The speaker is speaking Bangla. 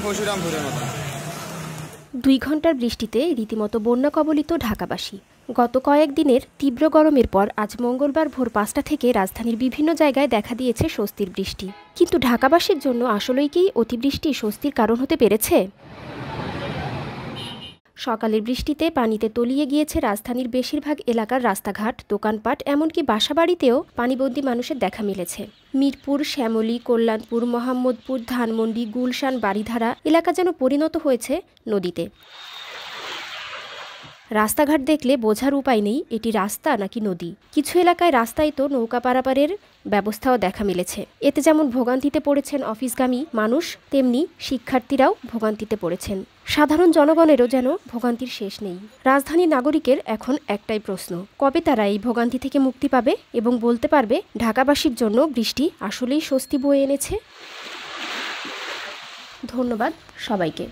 পরশুরামপুরের মতো। 2 ঘন্টার বৃষ্টিতে রীতিমতো বন্যা কবলিত ঢাকাবাসী। গত কয়েকদিনের তীব্র গরমের পর আজ মঙ্গলবার ভোর 5টা থেকে রাজধানীর বিভিন্ন জায়গায় দেখা দিয়েছে স্বস্তির বৃষ্টি। কিন্তু ঢাকাবাসীর জন্য আসলেই কি অতিবৃষ্টি স্বস্তির কারণ হতে পেরেছে? সকালের বৃষ্টিতে পানিতে তলিয়ে গিয়েছে রাজধানীর বেশিরভাগ এলাকার রাস্তাঘাট, দোকানপাট, এমনকি বাসাবাড়িতেও পানিবন্দী মানুষের দেখা মিলেছে। মিরপুর, শ্যামলী, কল্যাণপুর, মোহাম্মদপুর, ধানমন্ডি, গুলশান, বারিধারা এলাকা যেন পরিণত হয়েছে নদীতে। রাস্তাঘাট দেখলে বোঝার উপায় নেই এটি রাস্তা নাকি নদী। কিছু এলাকায় রাস্তায় তো নৌকা পারাপারের ব্যবস্থাও দেখা মিলেছে। এতে যেমন ভোগান্তিতে পড়েছেন অফিসগামী মানুষ, তেমনি শিক্ষার্থীরাও ভোগান্তিতে পড়েছেন। সাধারণ জনগণেরও যেন ভোগান্তির শেষ নেই। রাজধানীর নাগরিকের এখন একটাই প্রশ্ন, কবে তারা এই ভোগান্তি থেকে মুক্তি পাবে এবং বলতে পারবে ঢাকাবাসীর জন্য বৃষ্টি আসলেই স্বস্তি বয়ে এনেছে? ধন্যবাদ সবাইকে।